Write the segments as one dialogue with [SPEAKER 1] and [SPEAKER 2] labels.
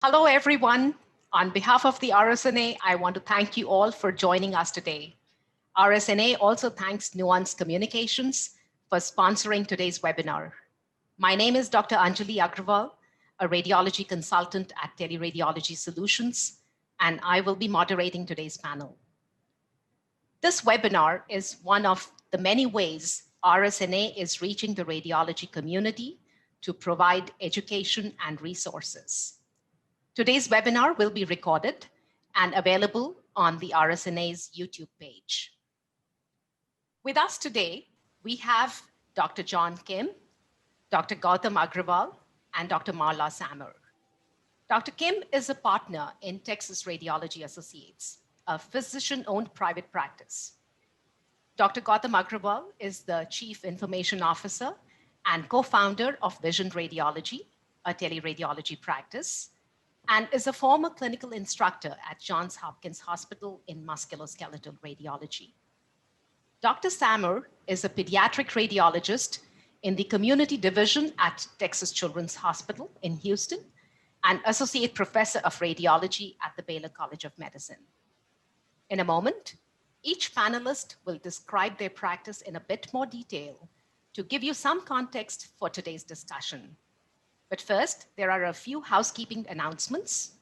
[SPEAKER 1] Hello, everyone. On behalf of the RSNA, I want to thank you all for joining us today. RSNA also thanks Nuance Communications for sponsoring today's webinar. My name is Dr. Anjali Agrawal, a radiology consultant at Teleradiology Solutions, and I will be moderating today's panel. This webinar is one of the many ways RSNA is reaching the radiology community to provide education and resources. Today's webinar will be recorded and available on the RSNA's YouTube page. With us today, we have Dr. John Kim, Dr. Gautam Agrawal, and Dr. Marla Samuel. Dr. Kim is a partner in Texas Radiology Associates, a physician-owned private practice. Dr. Gautam Agrawal is the Chief Information Officer and co-founder of Vision Radiology, a teleradiology practice, and is a former clinical instructor at Johns Hopkins Hospital in musculoskeletal radiology. Dr. Samuel is a pediatric radiologist in the community division at Texas Children's Hospital in Houston and associate professor of radiology at the Baylor College of Medicine. In a moment, each panelist will describe their practice in a bit more detail to give you some context for today's discussion. But first, there are a few housekeeping announcements.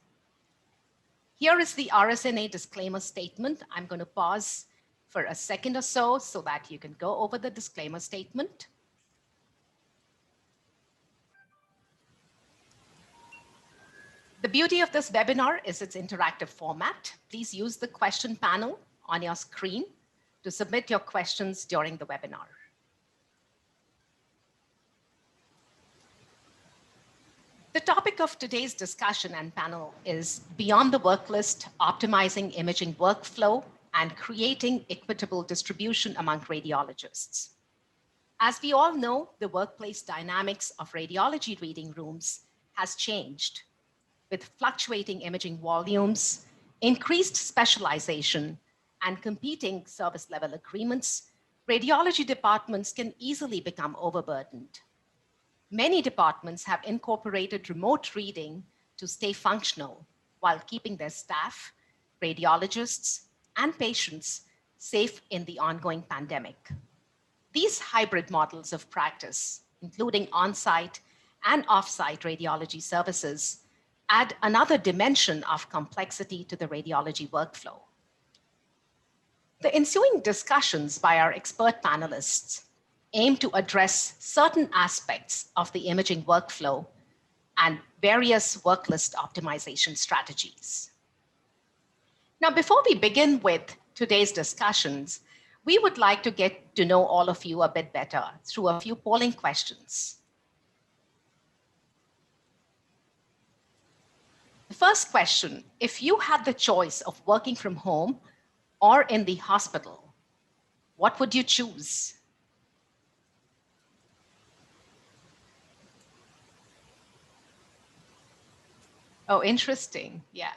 [SPEAKER 1] Here is the RSNA disclaimer statement. I'm going to pause for a second or so that you can go over the disclaimer statement. The beauty of this webinar is its interactive format. Please use the question panel on your screen to submit your questions during the webinar. The topic of today's discussion and panel is Beyond the Work List, Optimizing Imaging Workflow and Creating Equitable Distribution Among Radiologists. As we all know, the workplace dynamics of radiology reading rooms has changed with fluctuating imaging volumes, increased specialization, and competing service level agreements. Radiology departments can easily become overburdened. Many departments have incorporated remote reading to stay functional while keeping their staff, radiologists, and patients safe in the ongoing pandemic. These hybrid models of practice, including on-site and off-site radiology services, add another dimension of complexity to the radiology workflow. The ensuing discussions by our expert panelists aim to address certain aspects of the imaging workflow and various work list optimization strategies. Now, before we begin with today's discussions, we would like to get to know all of you a bit better through a few polling questions. The first question, if you had the choice of working from home or in the hospital, what would you choose? Oh, interesting. Yeah.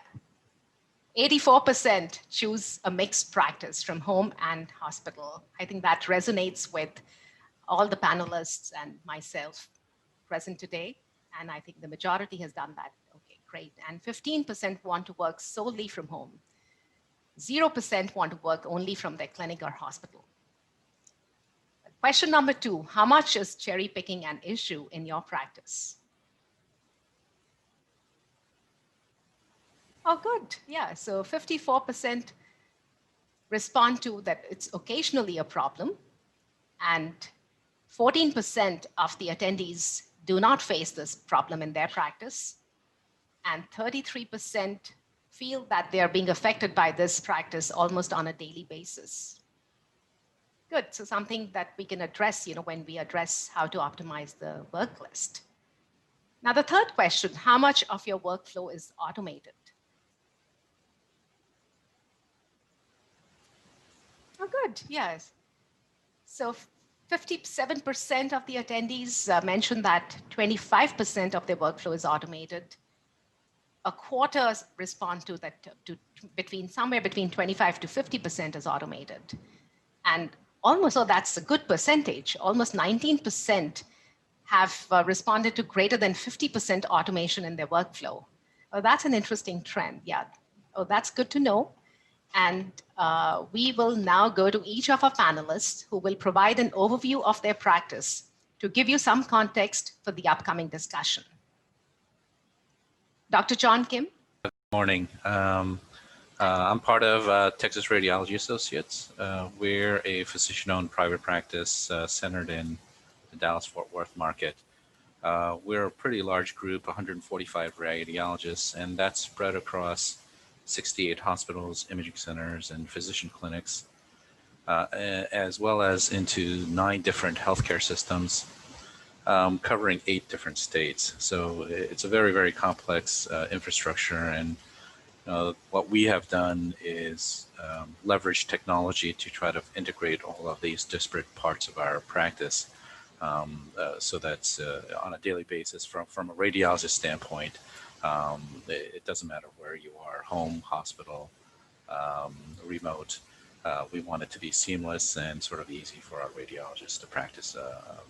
[SPEAKER 1] 84% choose a mixed practice from home and hospital. I think that resonates with all the panelists and myself present today. And I think the majority has done that. Okay, great. And 15% want to work solely from home. 0% want to work only from their clinic or hospital. Question number 2, how much is cherry picking an issue in your practice? Oh, good. Yeah, so 54% respond to that it's occasionally a problem, and 14% of the attendees do not face this problem in their practice, and 33% feel that they are being affected by this practice almost on a daily basis. Good, so something that we can address, when we address how to optimize the work list. Now, the third question, how much of your workflow is automated? Oh, good, yes. So 57% of the attendees mentioned that 25% of their workflow is automated. A quarter respond to that somewhere between 25 to 50% is automated. And almost, that's a good percentage. Almost 19% have responded to greater than 50% automation in their workflow. Oh, that's an interesting trend. Yeah. Oh, that's good to know. And we will now go to each of our panelists who will provide an overview of their practice to give you some context for the upcoming discussion. Dr. John Kim.
[SPEAKER 2] Good morning. I'm part of Texas Radiology Associates. We're a physician-owned private practice centered in the Dallas-Fort Worth market. We're a pretty large group, 145 radiologists, and that's spread across 68 hospitals, imaging centers, and physician clinics, as well as into 9 different healthcare systems, covering 8 different states. So it's a very, very complex infrastructure, and what we have done is leverage technology to try to integrate all of these disparate parts of our practice. So that's on a daily basis from a radiologist standpoint. It doesn't matter where you are, home, hospital, remote. We want it to be seamless and sort of easy for our radiologists to practice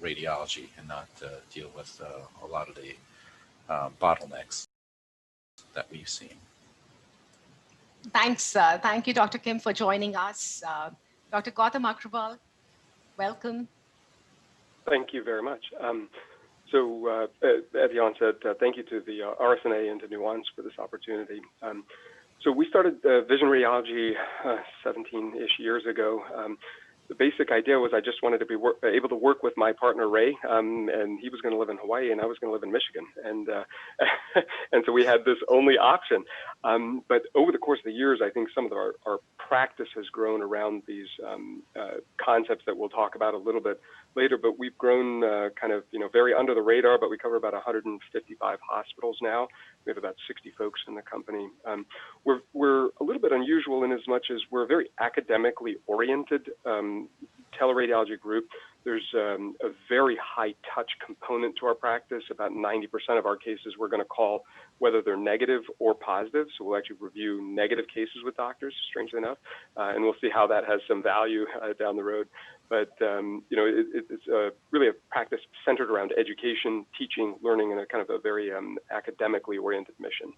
[SPEAKER 2] radiology and not deal with a lot of the bottlenecks that we've seen.
[SPEAKER 1] Thanks. Thank you, Dr. Kim, for joining us. Dr. Gautam Agrawal, welcome.
[SPEAKER 3] Thank you very much. So at the onset, thank you to the RSNA and to Nuance for this opportunity. So we started Vision Radiology 17-ish years ago. The basic idea was I just wanted to be able to work with my partner, Ray, and he was going to live in Hawaii and I was going to live in Michigan. And and so we had this only option. But over the course of the years, I think some of our practice has grown around these concepts that we'll talk about a little bit later. But we've grown kind of, very under the radar, but we cover about 155 hospitals now. We have about 60 folks in the company. We're a little bit unusual in as much as we're a very academically oriented teleradiology group. There's a very high touch component to our practice. About 90% of our cases we're going to call whether they're negative or positive. So we'll actually review negative cases with doctors, strangely enough, and we'll see how that has some value down the road. But it's really a practice centered around education, teaching, learning, and a kind of a very academically oriented mission.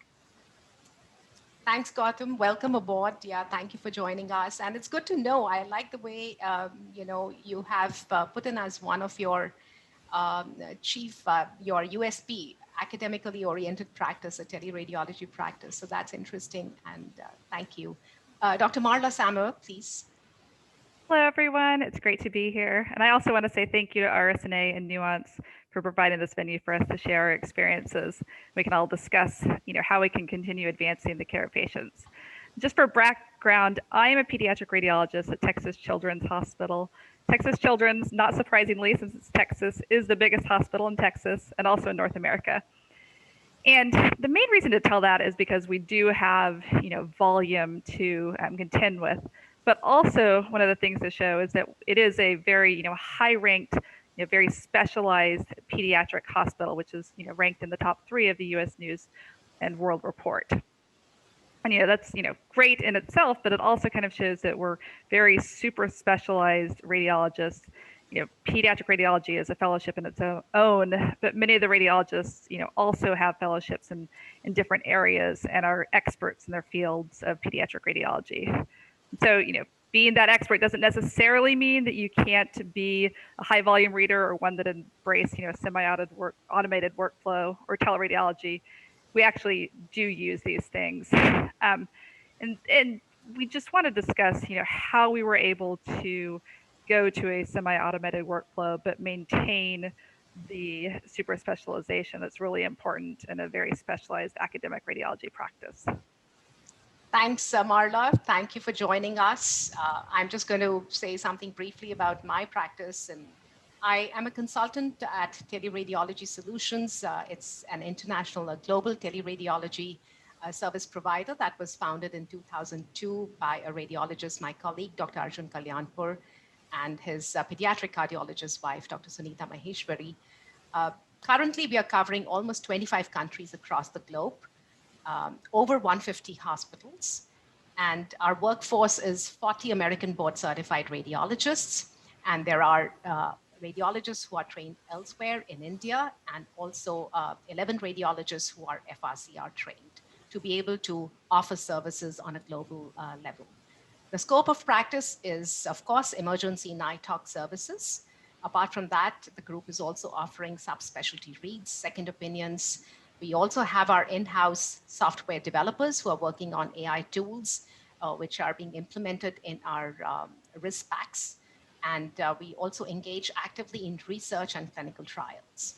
[SPEAKER 1] Thanks, Gautam. Welcome aboard. Yeah, thank you for joining us. And it's good to know. I like the way, you have put in as one of your your USP, academically oriented practice, a teleradiology practice. So that's interesting. And thank you. Dr. Marla Samuel, please.
[SPEAKER 4] Hello, everyone. It's great to be here. And I also want to say thank you to RSNA and Nuance for providing this venue for us to share our experiences. We can all discuss, how we can continue advancing the care of patients. Just for background, I am a pediatric radiologist at Texas Children's Hospital. Texas Children's, not surprisingly, since it's Texas, is the biggest hospital in Texas and also in North America. And the main reason to tell that is because we do have, volume to contend with. But also, one of the things to show is that it is a very, high-ranked, very specialized pediatric hospital, which is, ranked in the top 3 of the U.S. News and World Report. And that's great in itself, but it also kind of shows that we're very super specialized radiologists. Pediatric radiology is a fellowship in its own, but many of the radiologists, also have fellowships in different areas and are experts in their fields of pediatric radiology. So, being that expert doesn't necessarily mean that you can't be a high volume reader or one that embrace, semi-automated workflow or teleradiology. We actually do use these things. And we just want to discuss, how we were able to go to a semi-automated workflow, but maintain the super specialization that's really important in a very specialized academic radiology practice.
[SPEAKER 1] Thanks, Marla. Thank you for joining us. I'm just going to say something briefly about my practice. And I am a consultant at Teleradiology Solutions. It's an international, global teleradiology service provider that was founded in 2002 by a radiologist, my colleague, Dr. Arjun Kalyanpur, and his pediatric cardiologist wife, Dr. Sunita Maheshwari. Currently, we are covering almost 25 countries across the globe. Over 150 hospitals, and our workforce is 40 American board certified radiologists, and there are radiologists who are trained elsewhere in India, and also 11 radiologists who are FRCR trained. to be able to offer services on a global level. The scope of practice is, of course, emergency night talk services. Apart from that, the group is also offering subspecialty reads, second opinions. We also have our in-house software developers who are working on AI tools, which are being implemented in our risk packs. And we also engage actively in research and clinical trials.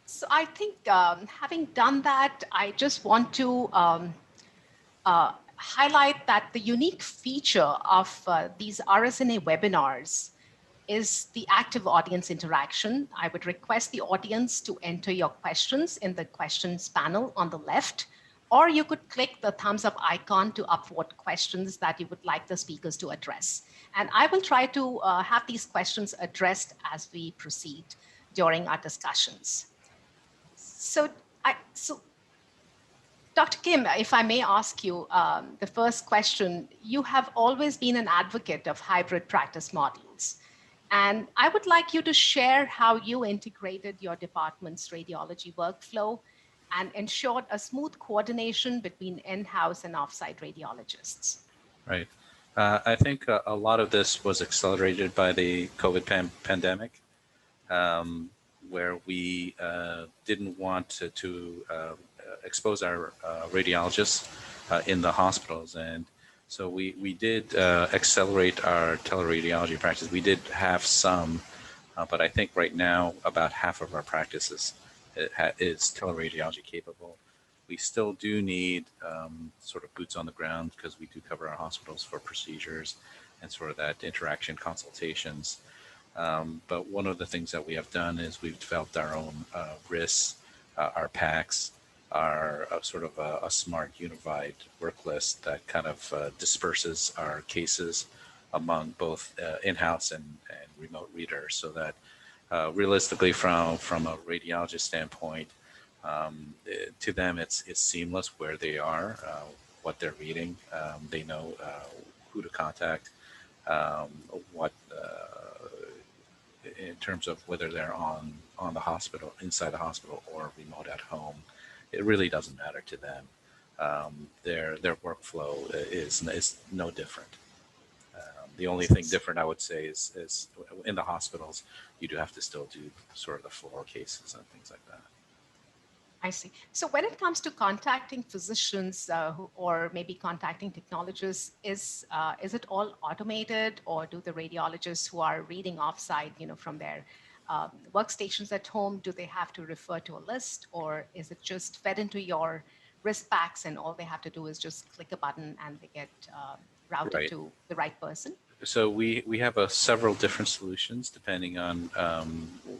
[SPEAKER 1] So I think having done that, I just want to highlight that the unique feature of these RSNA webinars is the active audience interaction. I would request the audience to enter your questions in the questions panel on the left, or you could click the thumbs up icon to upvote questions that you would like the speakers to address. And I will try to have these questions addressed as we proceed during our discussions. So Dr. Kim, if I may ask you the first question, you have always been an advocate of hybrid practice models. And I would like you to share how you integrated your department's radiology workflow and ensured a smooth coordination between in-house and off-site radiologists.
[SPEAKER 2] Right. I think a lot of this was accelerated by the COVID pandemic, where we didn't want to expose our radiologists in the hospitals. And so we did accelerate our teleradiology practice. We did have some, but I think right now about half of our practices is teleradiology capable. We still do need sort of boots on the ground because we do cover our hospitals for procedures and sort of that interaction consultations. But one of the things that we have done is we've developed our own RIS, our PACs, our sort of a smart unified work list that kind of disperses our cases among both in-house and remote readers, so that realistically from a radiologist standpoint, to them it's seamless where they are, what they're reading. They know who to contact, what in terms of whether they're on the hospital, inside the hospital, or remote at home. It really doesn't matter to them. Their workflow is no different. The only thing different, I would say, is in the hospitals, you do have to still do sort of the floor cases and things like that.
[SPEAKER 1] I see. So when it comes to contacting physicians or maybe contacting technologists, is it all automated, or do the radiologists who are reading offsite, from their workstations at home, do they have to refer to a list, or is it just fed into your risk packs and all they have to do is just click a button and they get routed to the right person?
[SPEAKER 2] So we have several different solutions depending on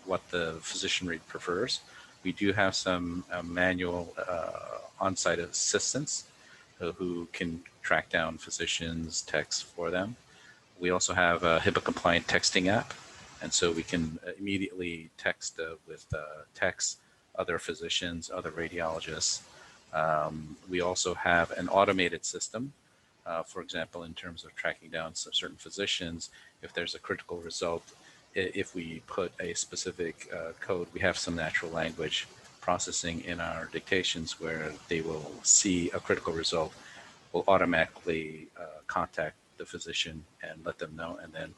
[SPEAKER 2] what the physician prefers. We do have some manual on-site assistants who can track down physicians' texts for them. We also have a Hipaa compliant texting app, and so we can immediately text with text other physicians, other radiologists. We also have an automated system, for example, in terms of tracking down certain physicians. If there's a critical result, if we put a specific code, we have some natural language processing in our dictations where they will see a critical result, will automatically contact the physician and let them know, and then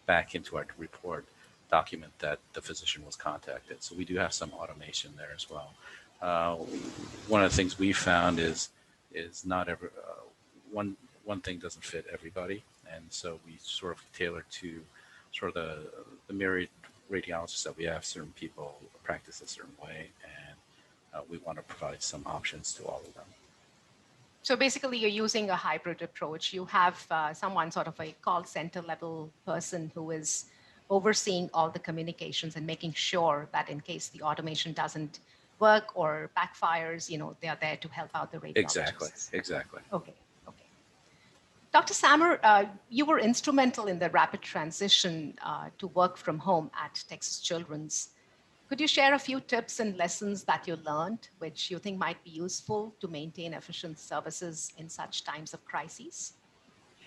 [SPEAKER 2] back into our report document that the physician was contacted. So we do have some automation there as well. One of the things we found is not every one thing doesn't fit everybody, and so we sort of tailor to sort of the myriad radiologists that we have. Certain people practice a certain way, and we want to provide some options to all of them.
[SPEAKER 1] So basically, you're using a hybrid approach. You have someone sort of a call center level person who is overseeing all the communications and making sure that in case the automation doesn't work or backfires, they are there to help out the radiologists.
[SPEAKER 2] Exactly.
[SPEAKER 1] Okay. Dr. Sammer, you were instrumental in the rapid transition to work from home at Texas Children's. Could you share a few tips and lessons that you learned, which you think might be useful to maintain efficient services in such times of crises?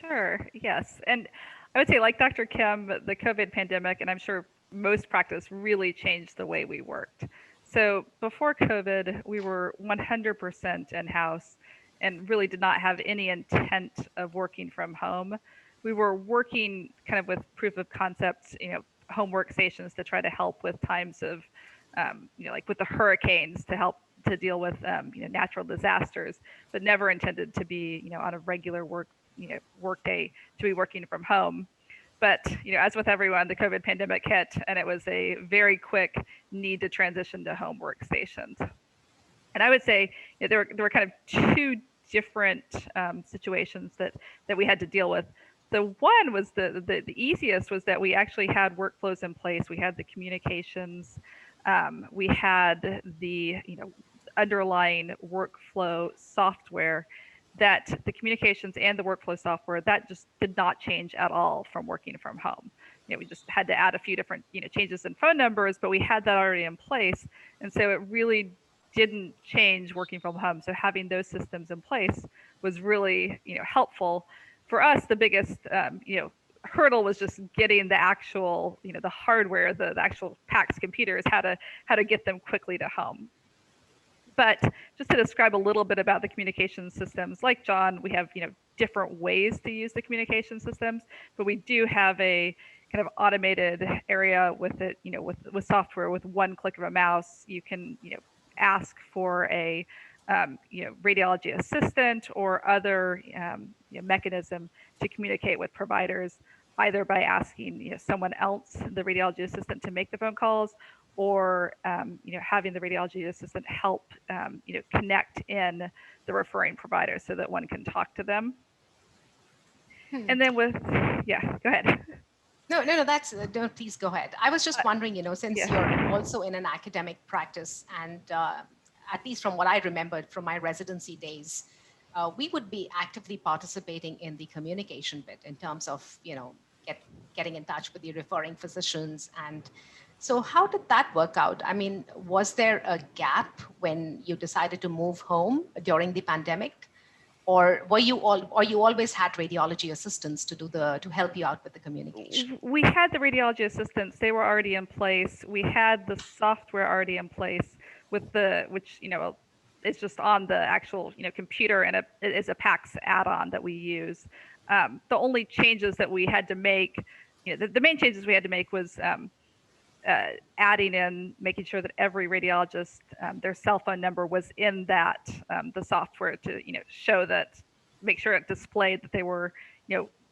[SPEAKER 4] Sure, yes. And I would say, like Dr. Kim, the COVID pandemic, and I'm sure most practice, really changed the way we worked. So before COVID, we were 100% in-house and really did not have any intent of working from home. We were working kind of with proof of concepts, home workstations to try to help with times of, like with the hurricanes to help to deal with, natural disasters, but never intended to be, on a regular work day to be working from home. But as with everyone, the COVID pandemic hit, and it was a very quick need to transition to home workstations. And I would say there were kind of two different situations that we had to deal with. The one was the easiest was that we actually had workflows in place. We had the communications, we had the underlying workflow software, that the communications and the workflow software that just did not change at all from working from home. We just had to add a few different changes in phone numbers, but we had that already in place, and so it really didn't change working from home. So having those systems in place was really helpful. For us, the biggest hurdle was just getting the actual the hardware, the actual PACS computers, how to get them quickly to home. But just to describe a little bit about the communication systems, like John, we have different ways to use the communication systems, but we do have a kind of automated area with it, with software. With one click of a mouse, you can ask for a radiology assistant or other mechanism to communicate with providers, either by asking someone else, the radiology assistant, to make the phone calls, or having the radiology assistant help connect in the referring provider so that one can talk to them. And then go ahead.
[SPEAKER 1] No, that's no, please go ahead. I was just wondering, since you're also in an academic practice, and at least from what I remembered from my residency days, we would be actively participating in the communication bit in terms of getting in touch with the referring physicians. And so how did that work out? I mean, was there a gap when you decided to move home during the pandemic? Or you always had radiology assistants to help you out with the communication?
[SPEAKER 4] We had the radiology assistants; they were already in place. We had the software already in place which it's just on the actual computer, and it is a PACS add-on that we use. The only changes that we had to make, the main changes we had to make was adding in, making sure that every radiologist, their cell phone number was in that, the software to, show that, make sure it displayed that they were,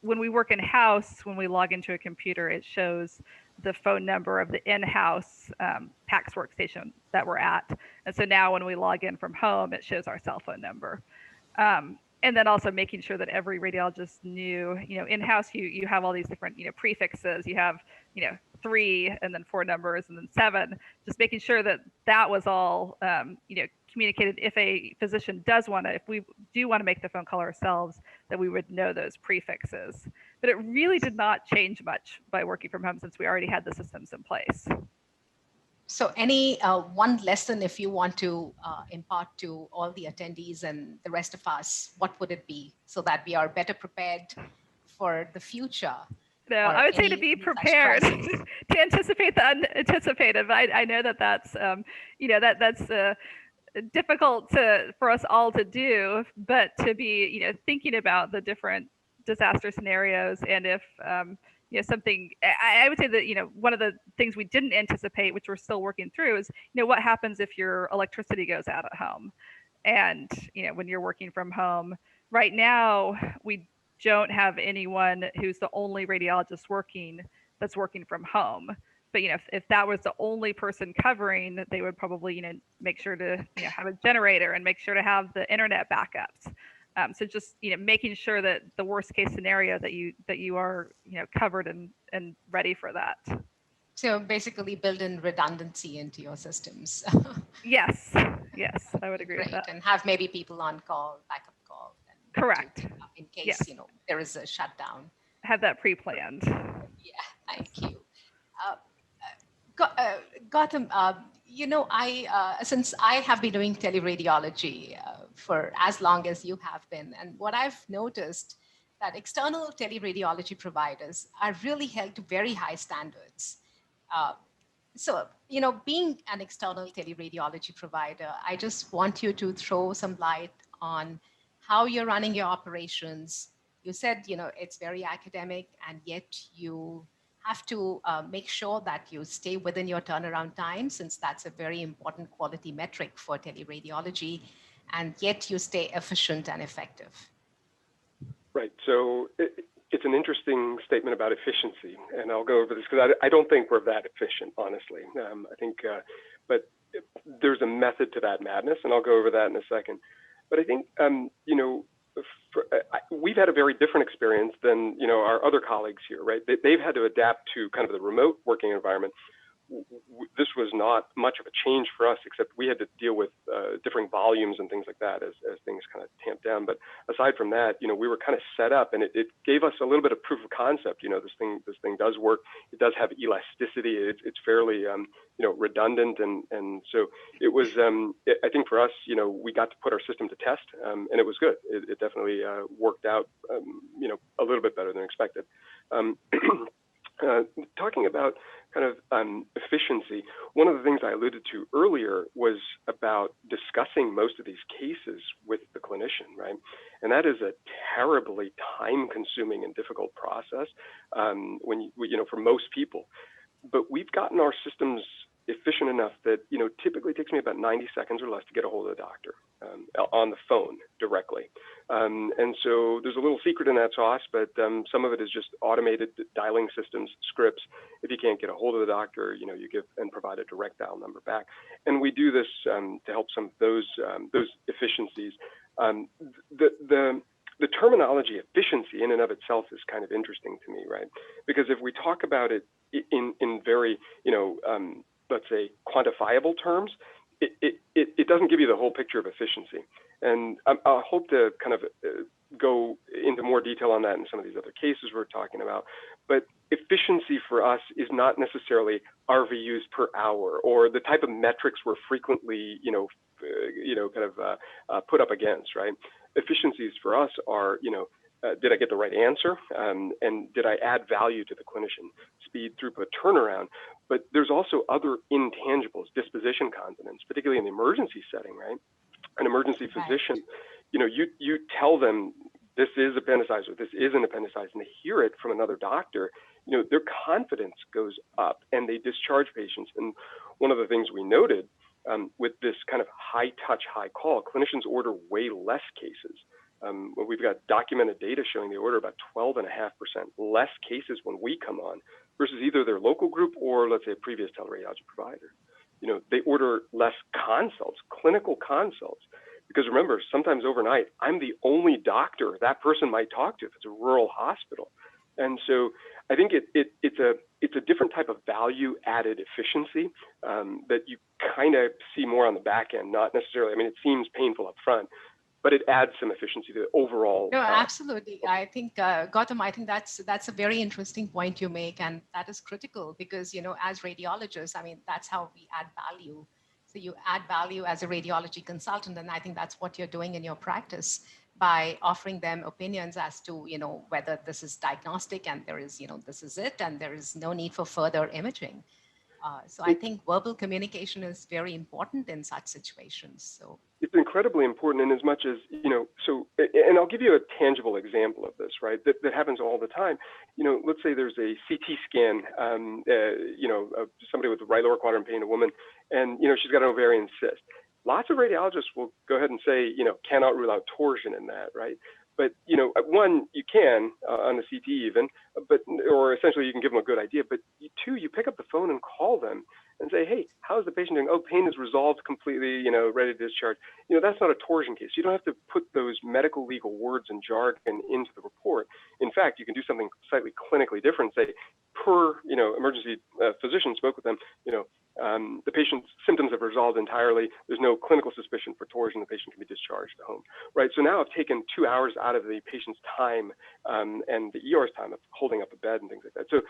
[SPEAKER 4] when we work in-house, when we log into a computer, it shows the phone number of the in-house PACS workstation that we're at. And so now when we log in from home, it shows our cell phone number. And then also making sure that every radiologist knew, in-house, you have all these different, prefixes. You have, 3 and then 4 numbers and then 7, just making sure that that was all, communicated. If a physician does if we do want to make the phone call ourselves, that we would know those prefixes. But it really did not change much by working from home, since we already had the systems in place.
[SPEAKER 1] So any one lesson, if you want to impart to all the attendees and the rest of us, what would it be, so that we are better prepared for the future?
[SPEAKER 4] No, I would say to be prepared, to anticipate the unanticipated. I know that's that's difficult for us all to do, but to be thinking about the different disaster scenarios, and if something, I would say that one of the things we didn't anticipate, which we're still working through, is what happens if your electricity goes out at home, and when you're working from home. Right now, we don't have anyone who's the only radiologist that's working from home. But if that was the only person covering, they would probably make sure to have a generator and make sure to have the internet backups. So just making sure that the worst case scenario that you are covered and ready for that.
[SPEAKER 1] So basically build in redundancy into your systems.
[SPEAKER 4] Yes, I would agree with that.
[SPEAKER 1] And have maybe people on call, backup call.
[SPEAKER 4] Correct.
[SPEAKER 1] In case there is a shutdown.
[SPEAKER 4] Have that pre-planned.
[SPEAKER 1] Yeah, thank you. Gautam, since I have been doing teleradiology for as long as you have been, and what I've noticed that external teleradiology providers are really held to very high standards. So, being an external teleradiology provider, I just want you to throw some light on how you're running your operations. You said, it's very academic, and yet you have to make sure that you stay within your turnaround time, since that's a very important quality metric for teleradiology, and yet you stay efficient and effective.
[SPEAKER 3] Right. So it's an interesting statement about efficiency, and I'll go over this because I don't think we're that efficient, honestly. I think, but there's a method to that madness, and I'll go over that in a second. But I think, we've had a very different experience than our other colleagues here, right? They've had to adapt to kind of the remote working environment. This was not much of a change for us, except we had to deal with different volumes and things like that as things kind of tamped down. But aside from that, we were kind of set up, and it gave us a little bit of proof of concept. This thing does work. It does have elasticity. It's fairly redundant, and so it was. I think for us, we got to put our system to test, and it was good. It definitely worked out, a little bit better than expected. Talking about kind of efficiency, one of the things I alluded to earlier was about discussing most of these cases with the clinician, right? And that is a terribly time-consuming and difficult process for most people. But we've gotten our systems efficient enough that typically takes me about 90 seconds or less to get a hold of the doctor on the phone directly. And so there's a little secret in that sauce, but some of it is just automated dialing systems, scripts. If you can't get a hold of the doctor, you give and provide a direct dial number back. And we do this to help some of those efficiencies. The terminology efficiency in and of itself is kind of interesting to me, right? Because if we talk about it in very, let's say, quantifiable terms, it doesn't give you the whole picture of efficiency. And I hope to kind of go into more detail on that in some of these other cases we're talking about. But efficiency for us is not necessarily RVUs per hour or the type of metrics we're frequently, put up against, right? Efficiencies for us are, did I get the right answer? And did I add value to the clinician? Speed, throughput, turnaround. But there's also other intangibles, disposition confidence, particularly in the emergency setting, right? An emergency physician, you tell them this is appendicitis or this isn't appendicitis, and they hear it from another doctor, their confidence goes up and they discharge patients. And one of the things we noted with this kind of high touch, high call, clinicians order way less cases. We've got documented data showing they order about 12.5% less cases when we come on versus either their local group or, let's say, a previous teleradiology provider. They order less consults, clinical consults, because remember, sometimes overnight, I'm the only doctor that person might talk to if it's a rural hospital. And so I think it's a different type of value added efficiency that you kind of see more on the back end, not necessarily, it seems painful up front, but it adds some efficiency to the overall.
[SPEAKER 1] No, absolutely. I think, Gautam, I think that's a very interesting point you make, and that is critical because, as radiologists, that's how we add value. So you add value as a radiology consultant, and I think that's what you're doing in your practice by offering them opinions as to, whether this is diagnostic and there is, this is it, and there is no need for further imaging. So I think verbal communication is very important in such situations. So
[SPEAKER 3] it's incredibly important in as much as, and I'll give you a tangible example of this, right? That happens all the time. Let's say there's a CT scan, somebody with the right lower quadrant pain, a woman, and, she's got an ovarian cyst. Lots of radiologists will go ahead and say, cannot rule out torsion in that, right? But, one, you can on the CT even, or essentially you can give them a good idea. But two, you pick up the phone and call them and say, hey, how's the patient doing? Oh, pain is resolved completely, ready to discharge. That's not a torsion case. You don't have to put those medical legal words and jargon into the report. In fact, you can do something slightly clinically different. Say, per, emergency physician spoke with them, the patient's symptoms have resolved entirely. There's no clinical suspicion for torsion. The patient can be discharged to home, right? So now I've taken 2 hours out of the patient's time and the ER's time of holding up a bed and things like that. So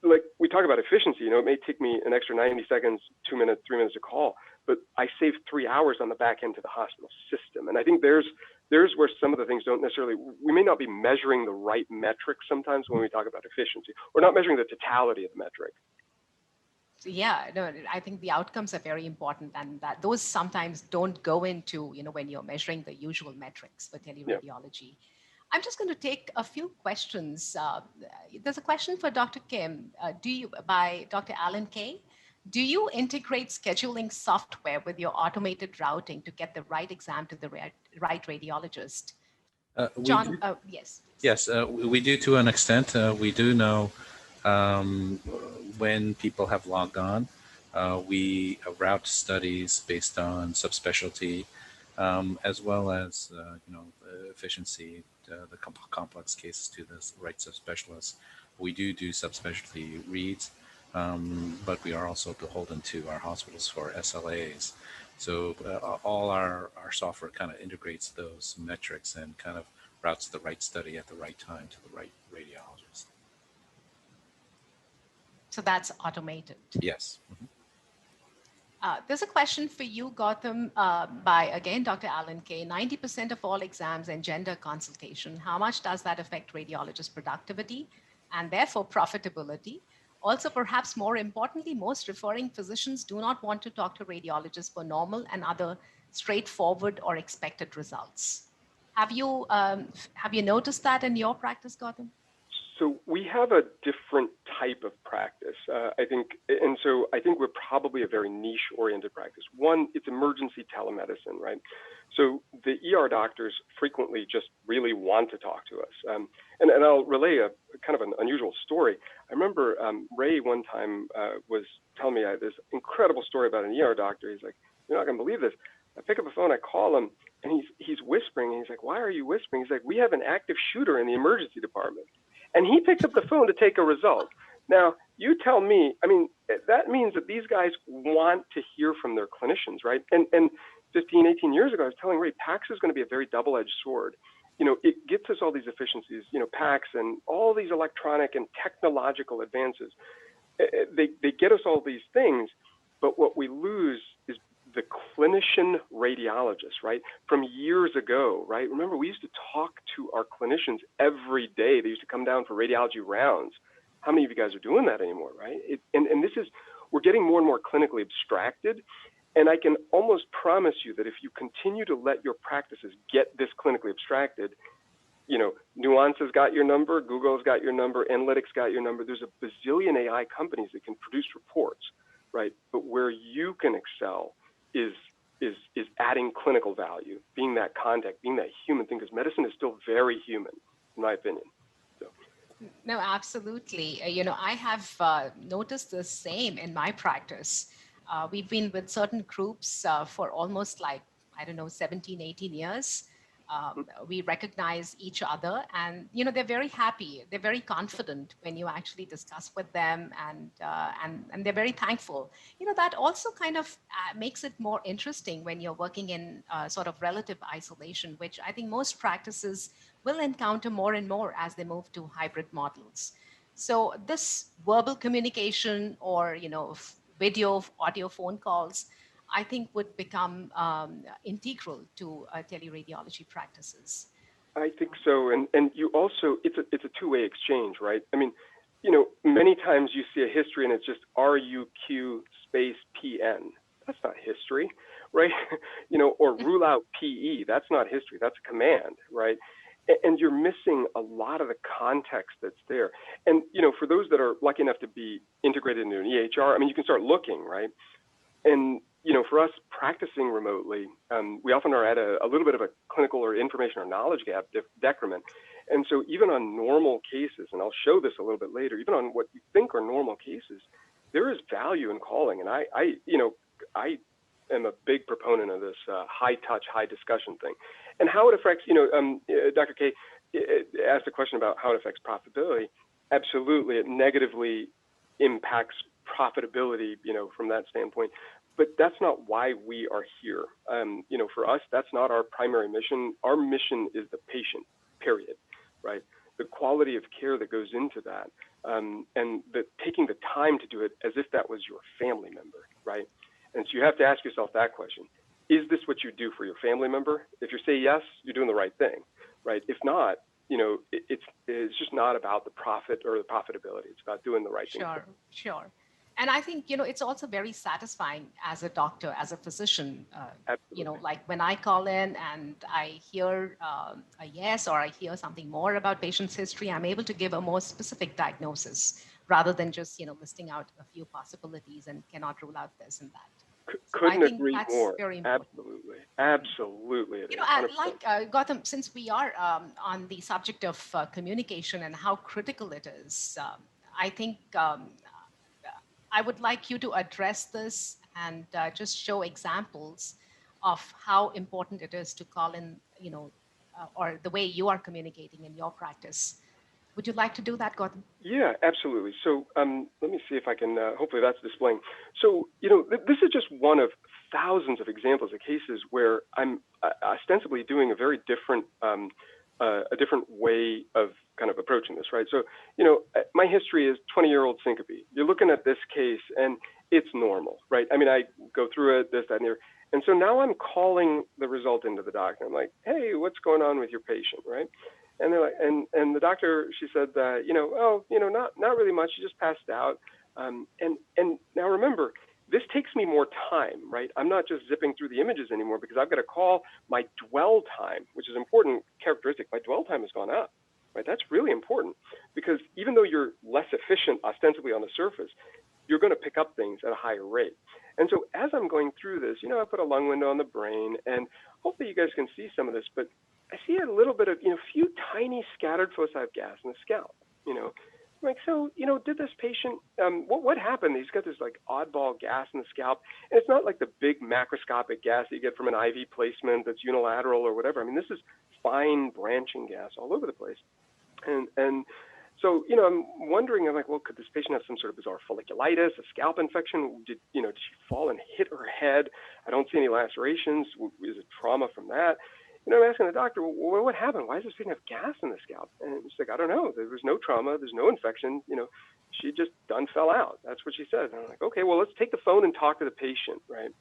[SPEAKER 3] like we talk about efficiency, it may take me an extra 90 seconds, 2 minutes, 3 minutes to call, but I save 3 hours on the back end to the hospital system. And I think there's where some of the things don't necessarily, we may not be measuring the right metric sometimes when we talk about efficiency. We're not measuring the totality of the metric.
[SPEAKER 1] So yeah, no, I think the outcomes are very important, and that those sometimes don't go into, when you're measuring the usual metrics for
[SPEAKER 3] Yeah.
[SPEAKER 1] teleradiology. I'm just going to take a few questions. There's a question for Dr. Kim, by Dr. Alan Kay. Do you integrate scheduling software with your automated routing to get the right exam to the right radiologist? John, yes.
[SPEAKER 2] Yes, we do to an extent. We do know when people have logged on. We route studies based on subspecialty, as well as efficiency, the complex cases to the right subspecialists. We do subspecialty reads, but we are also beholden to our hospitals for SLAs. So all our software kind of integrates those metrics and kind of routes the right study at the right time to the right radiologist.
[SPEAKER 1] So that's automated.
[SPEAKER 2] Yes. Mm-hmm.
[SPEAKER 1] There's a question for you, Gautam, by, again, Dr. Alan Kay. 90% of all exams engender consultation. How much does that affect radiologist productivity and therefore profitability? Also, perhaps more importantly, most referring physicians do not want to talk to radiologists for normal and other straightforward or expected results. Have you noticed that in your practice, Gautam?
[SPEAKER 3] So we have a different type of practice, I think, and so I think we're probably a very niche-oriented practice. One, it's emergency telemedicine, right? So the ER doctors frequently just really want to talk to us, and I'll relay a kind of an unusual story. I remember Ray one time was telling me this incredible story about an ER doctor. He's like, "You're not going to believe this." I pick up the phone, I call him, and he's whispering, and he's like, "Why are you whispering?" He's like, "We have an active shooter in the emergency department." And he picks up the phone to take a result. Now, you tell me, I mean, that means that these guys want to hear from their clinicians, right? And 15, 18 years ago, I was telling Ray, PACS is going to be a very double-edged sword. It gets us all these efficiencies, PACS and all these electronic and technological advances. They get us all these things, but what we lose is the clinician radiologist, right? From years ago, right? Remember, we used to talk to our clinicians every day. They used to come down for radiology rounds. How many of you guys are doing that anymore, right? And this is, we're getting more and more clinically abstracted. And I can almost promise you that if you continue to let your practices get this clinically abstracted, Nuance has got your number, Google's got your number, Analytics got your number. There's a bazillion AI companies that can produce reports, right? But where you can excel is adding clinical value, being that contact, being that human thing, because medicine is still very human, in my opinion. So.
[SPEAKER 1] No, absolutely. I have noticed the same in my practice. We've been with certain groups for almost 17, 18 years. We recognize each other, and they're very happy. They're very confident when you actually discuss with them, and they're very thankful. That also kind of makes it more interesting when you're working in sort of relative isolation, which I think most practices will encounter more and more as they move to hybrid models. So this verbal communication or video, audio, phone calls, I think would become integral to teleradiology practices.
[SPEAKER 3] I think so, and you also, it's a two-way exchange, right? I mean, many times you see a history and it's just RUQ space PN. That's not history, right? Or rule out PE. That's not history. That's a command, right? And you're missing a lot of the context that's there. And for those that are lucky enough to be integrated into an EHR, I mean, you can start looking, right? And for us practicing remotely, we often are at a little bit of a clinical or information or knowledge gap decrement. And so even on normal cases, and I'll show this a little bit later, even on what you think are normal cases, there is value in calling. And I am a big proponent of this high touch, high discussion thing. And how it affects, Dr. K asked a question about how it affects profitability. Absolutely, it negatively impacts profitability, from that standpoint. But that's not why we are here. For us, that's not our primary mission. Our mission is the patient, period, right? The quality of care that goes into that, and taking the time to do it as if that was your family member, right? And so you have to ask yourself that question. Is this what you do for your family member? If you say yes, you're doing the right thing, right? If not, it's just not about the profit or the profitability. It's about doing the right thing.
[SPEAKER 1] Sure. And I think, it's also very satisfying as a doctor, as a physician,
[SPEAKER 3] Absolutely.
[SPEAKER 1] like when I call in and I hear a yes, or I hear something more about patient's history, I'm able to give a more specific diagnosis rather than just, listing out a few possibilities and cannot rule out this and that. So I
[SPEAKER 3] Couldn't
[SPEAKER 1] think
[SPEAKER 3] agree
[SPEAKER 1] that's
[SPEAKER 3] more.
[SPEAKER 1] very important.
[SPEAKER 3] Absolutely. Absolutely. It is.
[SPEAKER 1] Like
[SPEAKER 3] 100%.
[SPEAKER 1] Gautam, since we are on the subject of communication and how critical it is, I think I would like you to address this and just show examples of how important it is to call in, or the way you are communicating in your practice. Would you like to do that, Gautam?
[SPEAKER 3] Yeah, absolutely. So let me see if I can, hopefully that's displaying. So, this is just one of thousands of examples of cases where I'm ostensibly doing a very different, a different way of kind of approaching this, right? So, my history is 20-year-old syncope. You're looking at this case and it's normal, right? I mean, I go through it, this, that, and the other. And so now I'm calling the result into the doctor. I'm like, hey, what's going on with your patient, right? And they're like, and the doctor, she said, not really much. She just passed out. And now remember, this takes me more time, right? I'm not just zipping through the images anymore because I've got to call my dwell time, which is an important characteristic. My dwell time has gone up, right? That's really important because even though you're less efficient ostensibly on the surface, you're going to pick up things at a higher rate. And so as I'm going through this, I put a lung window on the brain, and hopefully you guys can see some of this, but I see a little bit of, few tiny scattered foci of gas in the scalp, Like, so, did this patient, what happened? He's got this like oddball gas in the scalp. And it's not like the big macroscopic gas that you get from an IV placement that's unilateral or whatever. I mean, this is fine branching gas all over the place. And so, I'm wondering, I'm like, well, could this patient have some sort of bizarre folliculitis, a scalp infection? Did she fall and hit her head? I don't see any lacerations. Is it trauma from that? I'm asking the doctor, well, what happened? Why does this patient have gas in the scalp? And she's like, I don't know. There was no trauma. There's no infection. She just done fell out. That's what she said. And I'm like, okay, well, let's take the phone and talk to the patient, right?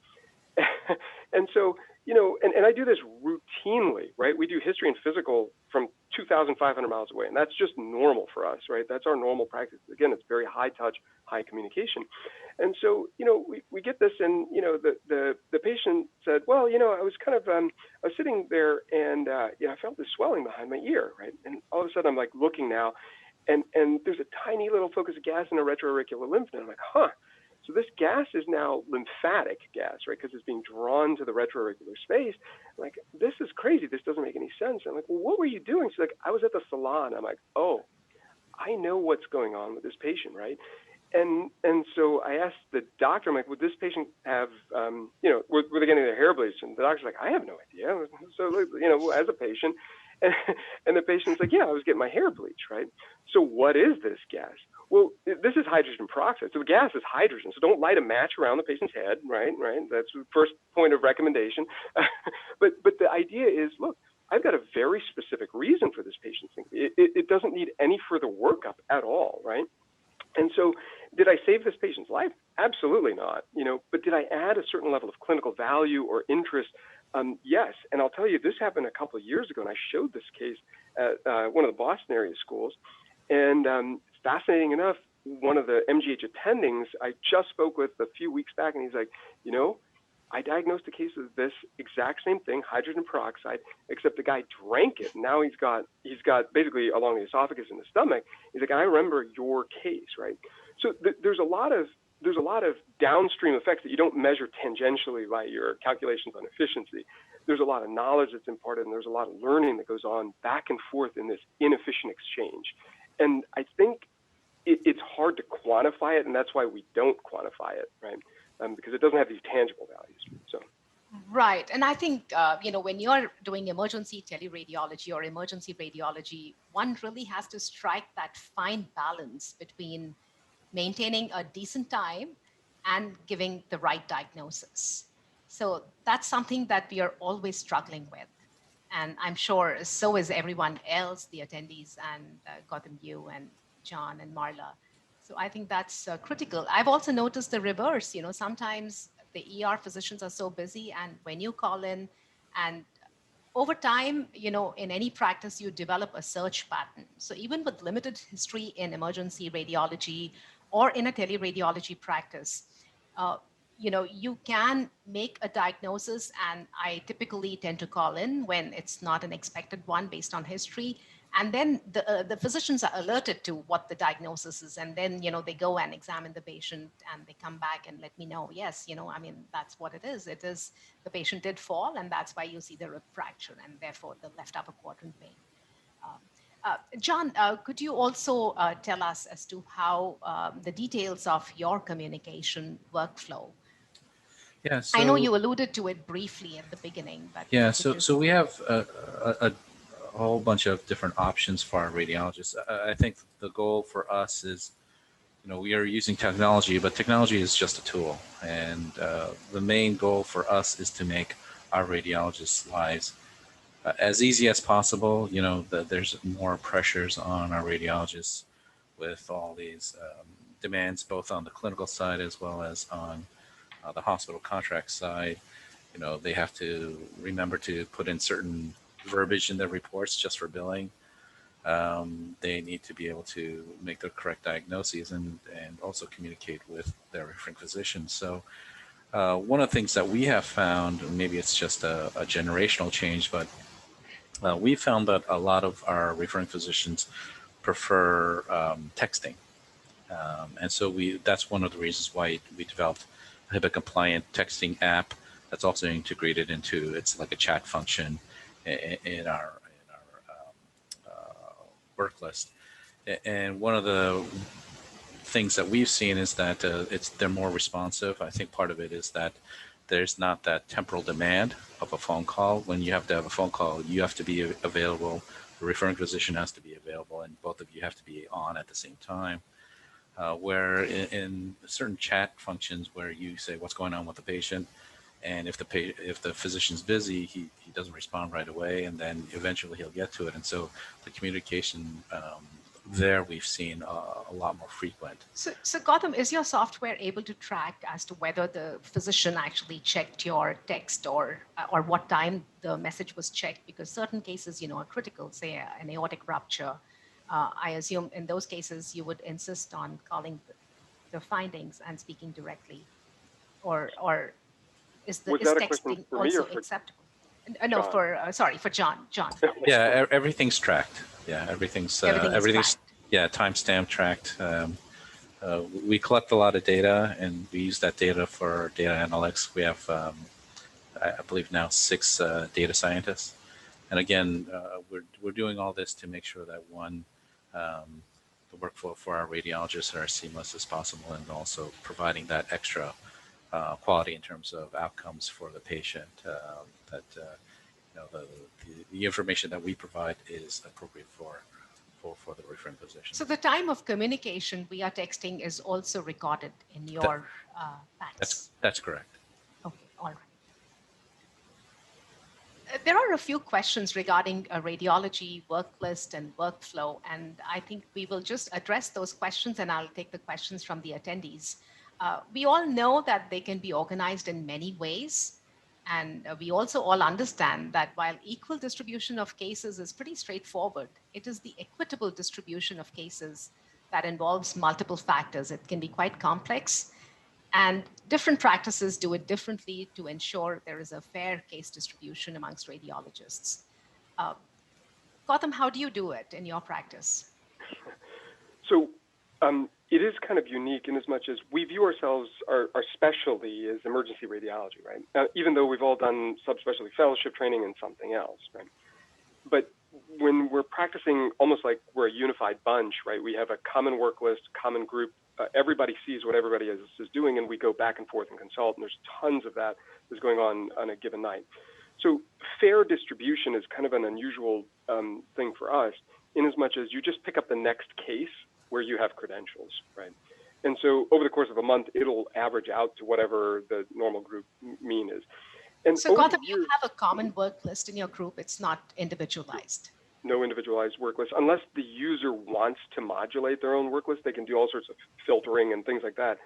[SPEAKER 3] And so, and I do this routinely, right? We do history and physical from 2,500 miles away, and that's just normal for us, right? That's our normal practice. Again, it's very high touch, high communication. And so, we get this, and, the patient said, well, I was kind of, I was sitting there and, I felt this swelling behind my ear, right? And all of a sudden I'm like looking now, and there's a tiny little focus of gas in a retroauricular lymph node. I'm like, huh. So this gas is now lymphatic gas, right? Because it's being drawn to the retroauricular space. I'm like, this is crazy. This doesn't make any sense. I'm like, well, what were you doing? She's like, I was at the salon. I'm like, oh, I know what's going on with this patient, right? And so I asked the doctor, I'm like, would this patient have, were they getting their hair bleached? And the doctor's like, I have no idea. So, as a patient, and the patient's like, yeah, I was getting my hair bleached, right? So what is this gas? Well, this is hydrogen peroxide. So the gas is hydrogen. So don't light a match around the patient's head, right? That's the first point of recommendation. But the idea is, look, I've got a very specific reason for this patient's thing. It doesn't need any further workup at all, right? And so did I save this patient's life? Absolutely not. But did I add a certain level of clinical value or interest? Yes. And I'll tell you, this happened a couple of years ago, and I showed this case at one of the Boston area schools. And fascinating enough, one of the MGH attendings I just spoke with a few weeks back, and he's like, I diagnosed a case of this exact same thing, hydrogen peroxide, except the guy drank it. Now he's got basically along the esophagus and the stomach. He's like, I remember your case, right? So there's a lot of downstream effects that you don't measure tangentially by your calculations on efficiency. There's a lot of knowledge that's imparted, and there's a lot of learning that goes on back and forth in this inefficient exchange. And I think it's hard to quantify it, and that's why we don't quantify it, right? Because it doesn't have these tangible values. So.
[SPEAKER 1] Right. And I think, when you're doing emergency teleradiology or emergency radiology, one really has to strike that fine balance between maintaining a decent time and giving the right diagnosis. So that's something that we are always struggling with. And I'm sure so is everyone else, the attendees, and Gautam, you and John and Marla. So I think that's critical. I've also noticed the reverse. Sometimes the ER physicians are so busy, and when you call in, and over time, in any practice, you develop a search pattern. So even with limited history in emergency radiology or in a teleradiology practice, you can make a diagnosis, and I typically tend to call in when it's not an expected one based on history. And then the physicians are alerted to what the diagnosis is. And then, they go and examine the patient and they come back and let me know, yes, that's what it is. It is the patient did fall, and that's why you see the rib fracture and therefore the left upper quadrant pain. John, could you also tell us as to how the details of your communication workflow?
[SPEAKER 2] Yeah, so,
[SPEAKER 1] I know you alluded to it briefly at the beginning, but
[SPEAKER 2] yeah, so we have a whole bunch of different options for our radiologists. I think the goal for us is, we are using technology, but technology is just a tool, and the main goal for us is to make our radiologists' lives as easy as possible. There's more pressures on our radiologists with all these demands, both on the clinical side as well as on the hospital contract side. They have to remember to put in certain verbiage in their reports just for billing. They need to be able to make the correct diagnoses and also communicate with their referring physicians. So one of the things that we have found, maybe it's just a generational change, but we found that a lot of our referring physicians prefer texting. And so that's one of the reasons why we developed a HIPAA compliant texting app that's also integrated into, it's like a chat function in our work list. And one of the things that we've seen is that they're more responsive. I think part of it is that there's not that temporal demand of a phone call. When you have to have a phone call, you have to be available, the referring physician has to be available, and both of you have to be on at the same time. Where in certain chat functions where you say what's going on with the patient, and if the physician's busy, he doesn't respond right away, and then eventually he'll get to it. And so the communication there we've seen a lot more frequent.
[SPEAKER 1] So Gautam, is your software able to track as to whether the physician actually checked your text or what time the message was checked? Because certain cases, are critical, say an aortic rupture. I assume in those cases you would insist on calling the findings and speaking directly, or is texting also acceptable? No, for John.
[SPEAKER 2] Yeah, everything's tracked. Yeah, everything's
[SPEAKER 1] tracked.
[SPEAKER 2] Yeah, timestamp tracked. We collect a lot of data, and we use that data for data analytics. We have, I believe now 6 data scientists, and again, we're doing all this to make sure that the workflow for our radiologists are as seamless as possible, and also providing that extra quality in terms of outcomes for the patient. The information that we provide is appropriate for the referring physician.
[SPEAKER 1] So the time of communication via texting is also recorded in your PACS?
[SPEAKER 2] That's correct.
[SPEAKER 1] Okay, all right. There are a few questions regarding a radiology work list and workflow, and I think we will just address those questions, and I'll take the questions from the attendees. We all know that they can be organized in many ways, and we also all understand that while equal distribution of cases is pretty straightforward, it is the equitable distribution of cases that involves multiple factors. It can be quite complex, and different practices do it differently to ensure there is a fair case distribution amongst radiologists. Gautam, how do you do it in your practice?
[SPEAKER 3] So it is kind of unique in as much as we view ourselves, our specialty is emergency radiology, right? Even though we've all done subspecialty fellowship training in something else, right? But when we're practicing almost like we're a unified bunch, right? We have a common work list, common group. Everybody sees what everybody is doing, and we go back and forth and consult, and there's tons of that that's going on a given night. So fair distribution is kind of an unusual thing for us, in as much as you just pick up the next case where you have credentials, right? And so over the course of a month, it'll average out to whatever the normal group mean is. And
[SPEAKER 1] so Gautam, you have a common work list in your group. It's not individualized.
[SPEAKER 3] No individualized work list. Unless the user wants to modulate their own work list, they can do all sorts of filtering and things like that.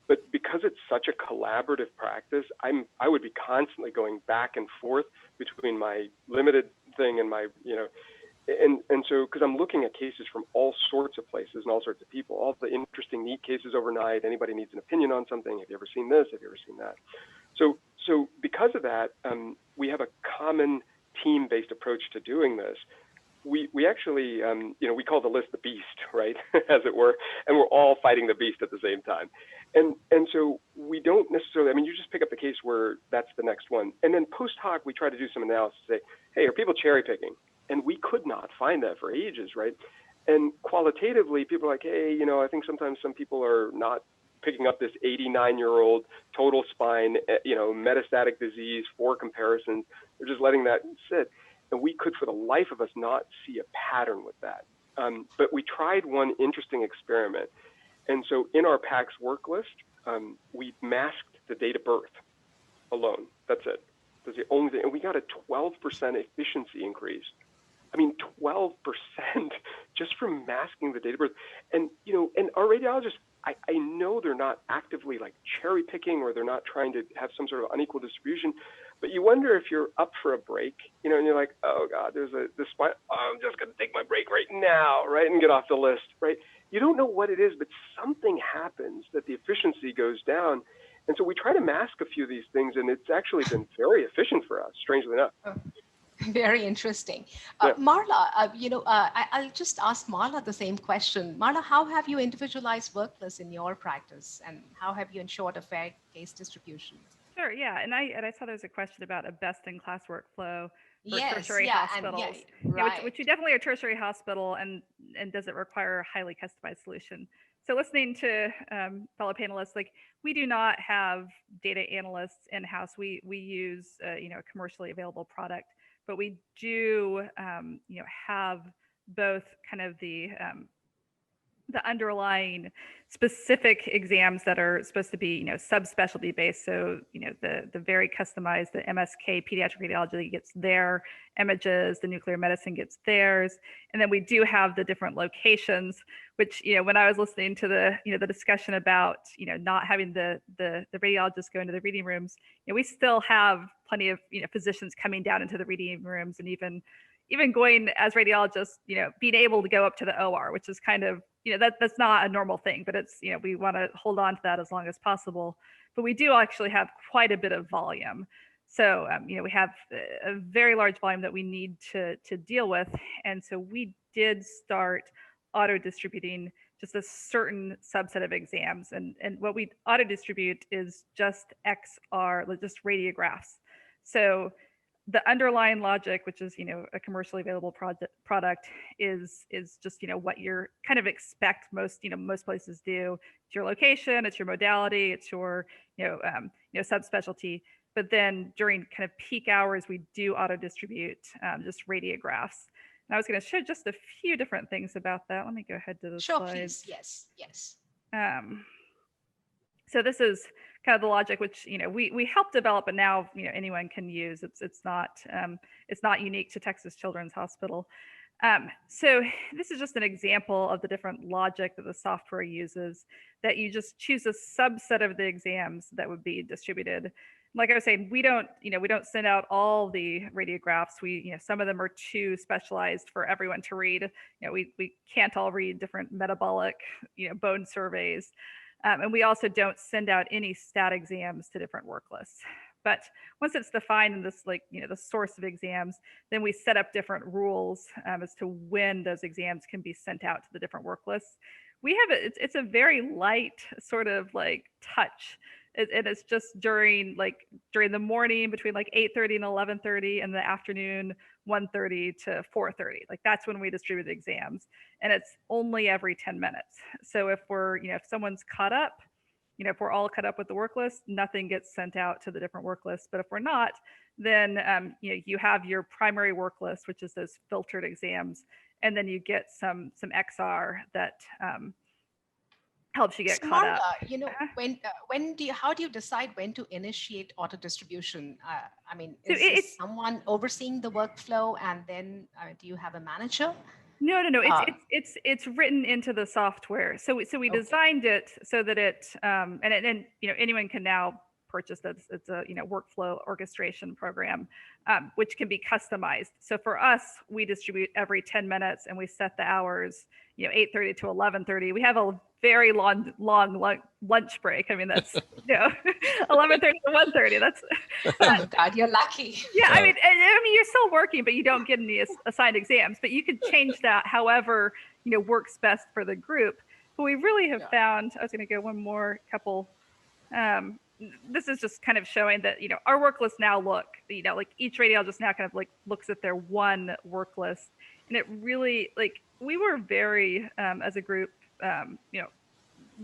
[SPEAKER 3] But because it's such a collaborative practice, I would be constantly going back and forth between my limited thing and my, and so, because I'm looking at cases from all sorts of places and all sorts of people, all the interesting, neat cases overnight. Anybody needs an opinion on something. Have you ever seen this? Have you ever seen that? So because of that, we have a common team-based approach to doing this. We actually, we call the list the beast, right, as it were, and we're all fighting the beast at the same time. And so we don't necessarily, you just pick up the case where that's the next one. And then post hoc, we try to do some analysis to say, hey, are people cherry picking? And we could not find that for ages, right? And qualitatively, people are like, hey, I think sometimes some people are not picking up this 89-year-old total spine, metastatic disease, 4 comparisons. They're just letting that sit. And we could, for the life of us, not see a pattern with that. But we tried one interesting experiment. And so in our PACS work list, we masked the date of birth alone. That's it. That's the only thing. And we got a 12% efficiency increase. 12% just from masking the date of birth. And, and our radiologists, I know they're not actively like cherry picking, or they're not trying to have some sort of unequal distribution, but you wonder if you're up for a break, and you're like, oh God, there's this spot. Oh, I'm just going to take my break right now, right, and get off the list, right? You don't know what it is, but something happens that the efficiency goes down. And so we try to mask a few of these things, and it's actually been very efficient for us, strangely enough.
[SPEAKER 1] Oh, very interesting.
[SPEAKER 3] Yeah.
[SPEAKER 1] Marla, I'll just ask Marla the same question. Marla, how have you individualized work lists in your practice, and how have you ensured a fair case distribution?
[SPEAKER 4] Sure, yeah, and I saw there's a question about a best-in-class workflow for
[SPEAKER 1] Yes,
[SPEAKER 4] tertiary
[SPEAKER 1] yeah,
[SPEAKER 4] hospitals.
[SPEAKER 1] and right.
[SPEAKER 4] Which you definitely are a tertiary hospital, and does it require a highly customized solution? So listening to fellow panelists, like, we do not have data analysts in-house. We use a commercially available product, but we do have both kind of the underlying specific exams that are supposed to be, subspecialty based. So, the very customized, the MSK Pediatric Radiology gets their images, the nuclear medicine gets theirs. And then we do have the different locations, which, when I was listening to the discussion about, not having the radiologists go into the reading rooms, we still have plenty of, physicians coming down into the reading rooms, and even going as radiologists, being able to go up to the OR, which is kind of, that's not a normal thing, but it's, we want to hold on to that as long as possible. But we do actually have quite a bit of volume. So, we have a very large volume that we need to deal with. And so we did start auto distributing just a certain subset of exams. And what we auto distribute is just XR, just radiographs. So the underlying logic, which is, a commercially available product, is just, what you're kind of expect most places do. It's your location, it's your modality, it's your, subspecialty. But then during kind of peak hours, we do auto distribute just radiographs. And I was going to show just a few different things about that. Let me go ahead to the slides.
[SPEAKER 1] Please. Yes.
[SPEAKER 4] So this is kind of the logic, which we helped develop, but now anyone can use. It's not unique to Texas Children's Hospital. So this is just an example of the different logic that the software uses. That you just choose a subset of the exams that would be distributed. Like I was saying, we don't send out all the radiographs. Some of them are too specialized for everyone to read. We can't all read different metabolic, bone surveys. And we also don't send out any stat exams to different work lists. But once it's defined in this, the source of exams, then we set up different rules as to when those exams can be sent out to the different work lists. We have it's a very light sort of touch. And it's just during the morning between 8:30 and 11:30, and the afternoon 1:30 to 4:30. That's when we distribute the exams, and it's only every 10 minutes. So if we're if someone's caught up, if we're all caught up with the work list, nothing gets sent out to the different work lists. But if we're not, then you have your primary work list, which is those filtered exams, and then you get some XR that helps you get caught up.
[SPEAKER 1] How do you decide when to initiate auto distribution?
[SPEAKER 4] So
[SPEAKER 1] is someone overseeing the workflow, and then do you have a manager?
[SPEAKER 4] No. It's written into the software. So we designed it so that it and anyone can now purchased. It's a workflow orchestration program, which can be customized. So for us, we distribute every 10 minutes, and we set the hours, 8:30 to 11:30. We have a very long lunch break. I mean, that's 11:30 to 1:30. That's
[SPEAKER 1] Oh, God, you're lucky.
[SPEAKER 4] yeah. I mean, you're still working, but you don't get any assigned exams. But you can change that however works best for the group. But we really have found. I was going to go one more couple. This is just kind of showing that our work lists now look like each radiologist now kind of like looks at their one work list, and it really we were very as a group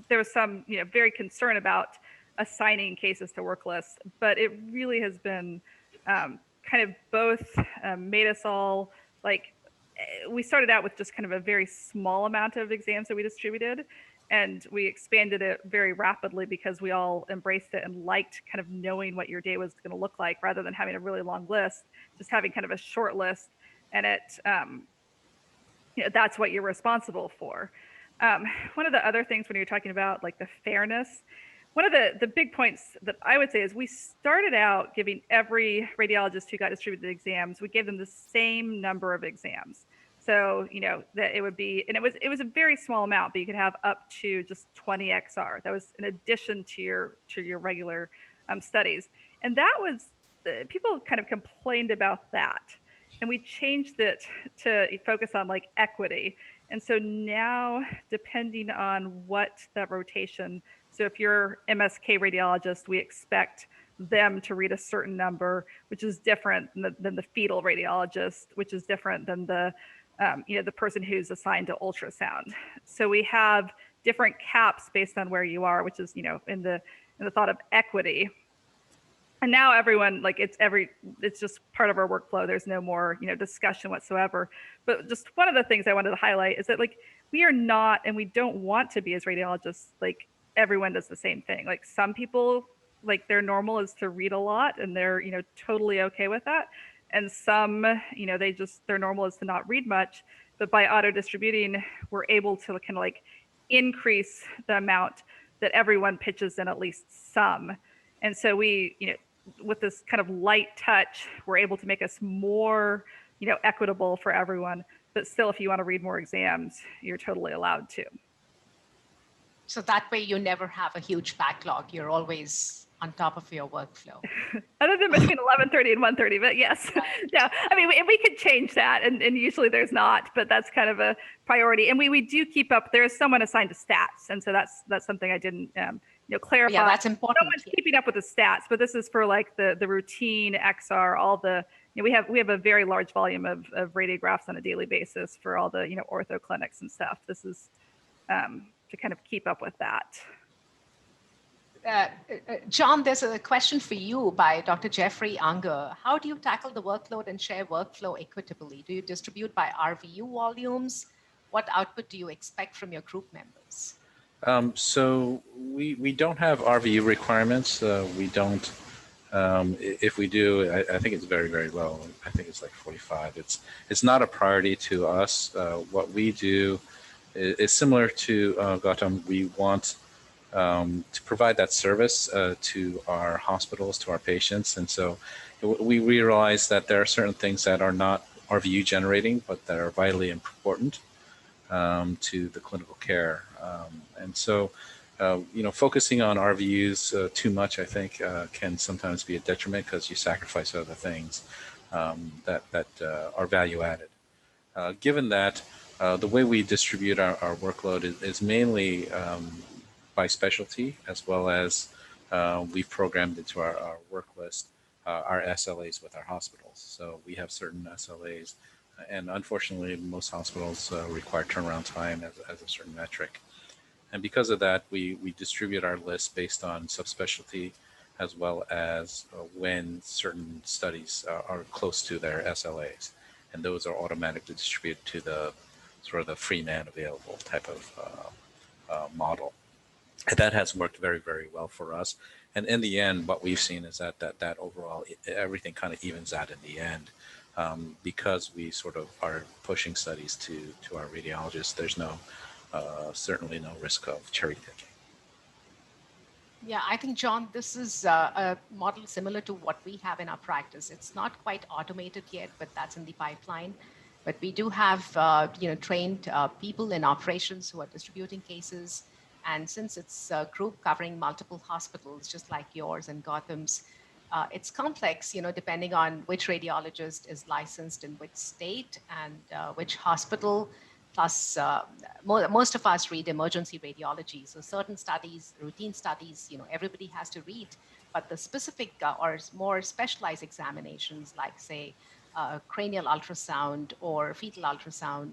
[SPEAKER 4] there was some very concerned about assigning cases to work lists, but it really has been kind of both made us all we started out with just kind of a very small amount of exams that we distributed, and we expanded it very rapidly because we all embraced it and liked kind of knowing what your day was going to look like rather than having a really long list, just having kind of a short list, and it that's what you're responsible for. One of the other things when you're talking about the fairness, one of the big points that I would say is we started out giving every radiologist who got distributed exams, we gave them the same number of exams. So, that it would be, and it was a very small amount, but you could have up to just 20 XR. That was in addition to your regular studies. And that was, people kind of complained about that. And we changed it to focus on equity. And so now, depending on what that rotation, so if you're MSK radiologist, we expect them to read a certain number, which is different than the fetal radiologist, which is different than the the person who's assigned to ultrasound. So we have different caps based on where you are, which is in the thought of equity. And now everyone it's just part of our workflow. There's no more discussion whatsoever. But just one of the things I wanted to highlight is that we are not, and we don't want to be as radiologists everyone does the same thing. Some people their normal is to read a lot, and they're totally okay with that. And some their normal is to not read much. But by auto distributing, we're able to kind of increase the amount that everyone pitches in at least some. And so we with this kind of light touch, we're able to make us more equitable for everyone. But still, if you want to read more exams, you're totally allowed to.
[SPEAKER 1] So that way you never have a huge backlog. You're always on top of your workflow.
[SPEAKER 4] Other than between 11:30 and 1:30, but yes. Right. No, I mean, we could change that, and usually there's not, but that's kind of a priority. And we do keep up. There is someone assigned to stats, and so that's something I didn't clarify.
[SPEAKER 1] Yeah, that's important.
[SPEAKER 4] Someone's keeping up with the stats, but this is for the routine XR, all the we have a very large volume of radiographs on a daily basis for all the ortho clinics and stuff. This is to kind of keep up with that.
[SPEAKER 1] John, there's a question for you by Dr. Jeffrey Unger. How do you tackle the workload and share workflow equitably? Do you distribute by RVU volumes? What output do you expect from your group members?
[SPEAKER 2] So we don't have RVU requirements. We don't. If we do, I think it's very, very low. I think it's 45. It's not a priority to us. What we do is similar to Gautam. We want to provide that service to our hospitals, to our patients. And so we realize that there are certain things that are not RVU generating, but that are vitally important to the clinical care. And so, focusing on RVUs too much, I think, can sometimes be a detriment because you sacrifice other things that are value added. Given that, the way we distribute our workload is mainly by specialty, as well as we've programmed into our work list our SLAs with our hospitals. So we have certain SLAs, and unfortunately, most hospitals require turnaround time as a certain metric. And because of that, we distribute our list based on subspecialty, as well as when certain studies are close to their SLAs. And those are automatically distributed to the sort of the free man available type of model. And that has worked very, very well for us. And in the end, what we've seen is that overall, everything kind of evens out in the end. Because we sort of are pushing studies to our radiologists, there's certainly no risk of cherry picking.
[SPEAKER 1] Yeah, I think, John, this is a model similar to what we have in our practice. It's not quite automated yet, but that's in the pipeline. But we do have, trained people in operations who are distributing cases. And since it's a group covering multiple hospitals, just like yours and Gautam's, it's complex, depending on which radiologist is licensed in which state and which hospital. Plus, most of us read emergency radiology. So certain studies, routine studies, everybody has to read. But the specific or more specialized examinations, like say, cranial ultrasound or fetal ultrasound,